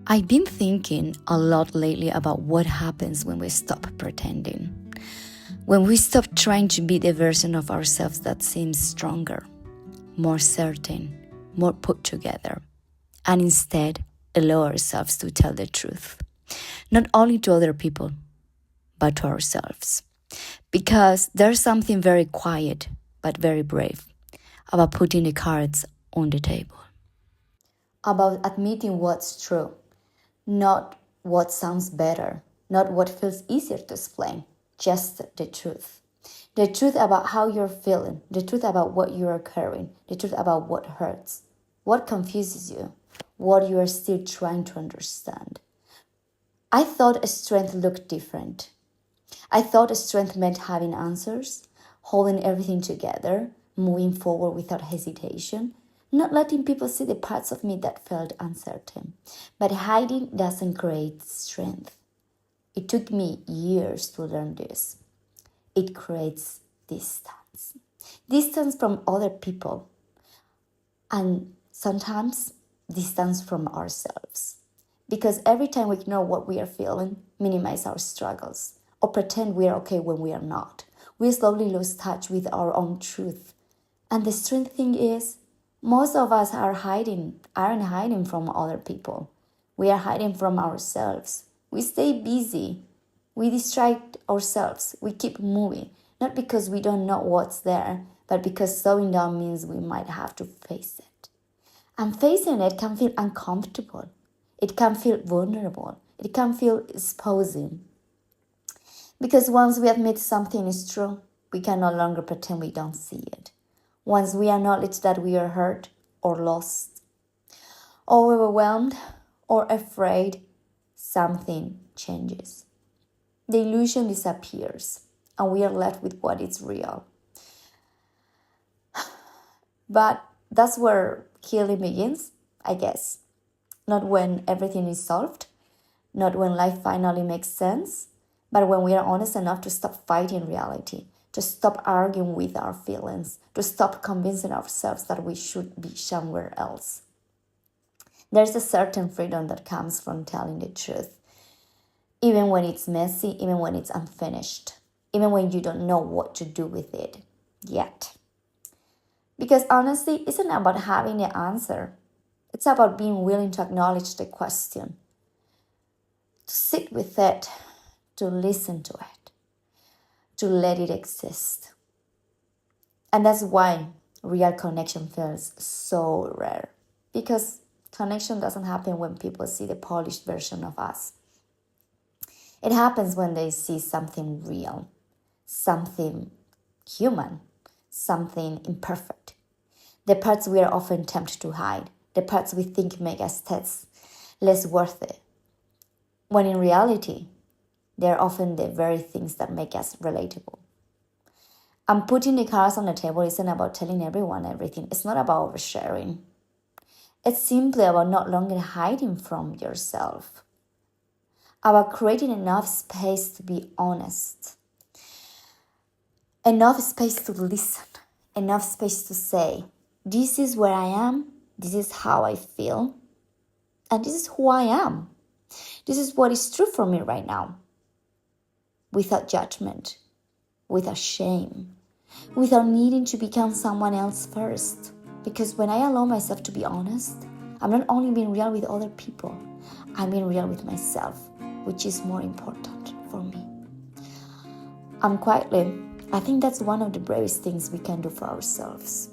I've been thinking a lot lately about what happens when we stop pretending. When we stop trying to be the version of ourselves that seems stronger, more certain, more put together, and instead allow ourselves to tell the truth, not only to other people, but to ourselves. Because there's something very quiet, but very brave, about putting the cards on the table. About admitting what's true, not what sounds better, not what feels easier to explain, just the truth. The truth about how you're feeling, the truth about what you are carrying, the truth about what hurts, what confuses you, what you are still trying to understand. I thought strength looked different. I thought strength meant having answers, holding everything together, moving forward without hesitation, not letting people see the parts of me that felt uncertain. But hiding doesn't create strength. It took me years to learn this. It creates distance. Distance from other people, and sometimes distance from ourselves. Because every time we ignore what we are feeling, minimize our struggles, or pretend we are okay when we are not, we slowly lose touch with our own truth. And the strange thing is, most of us aren't hiding from other people. We are hiding from ourselves. We stay busy. We distract ourselves. We keep moving, not because we don't know what's there, but because slowing down means we might have to face it. And facing it can feel uncomfortable. It can feel vulnerable. It can feel exposing. Because once we admit something is true, we can no longer pretend we don't see it. Once we acknowledge that we are hurt or lost, or overwhelmed or afraid, something changes. The illusion disappears, and we are left with what is real. But that's where healing begins, I guess. Not when everything is solved, not when life finally makes sense, but when we are honest enough to stop fighting reality, to stop arguing with our feelings, to stop convincing ourselves that we should be somewhere else. There's a certain freedom that comes from telling the truth, even when it's messy, even when it's unfinished, even when you don't know what to do with it yet. Because honesty isn't about having the answer. It's about being willing to acknowledge the question, to sit with it, to listen to it, to let it exist. And that's why real connection feels so rare. Because connection doesn't happen when people see the polished version of us. It happens when they see something real, something human, something imperfect. The parts we are often tempted to hide, the parts we think make us less worth it. When in reality, they're often the very things that make us relatable. And putting the cards on the table isn't about telling everyone everything. It's not about oversharing. It's simply about not longer hiding from yourself. About creating enough space to be honest. Enough space to listen. Enough space to say, this is where I am. This is how I feel. And this is who I am. This is what is true for me right now. Without judgment, without shame, without needing to become someone else first. Because when I allow myself to be honest, I'm not only being real with other people, I'm being real with myself, which is more important for me. Quietly, I think that's one of the bravest things we can do for ourselves.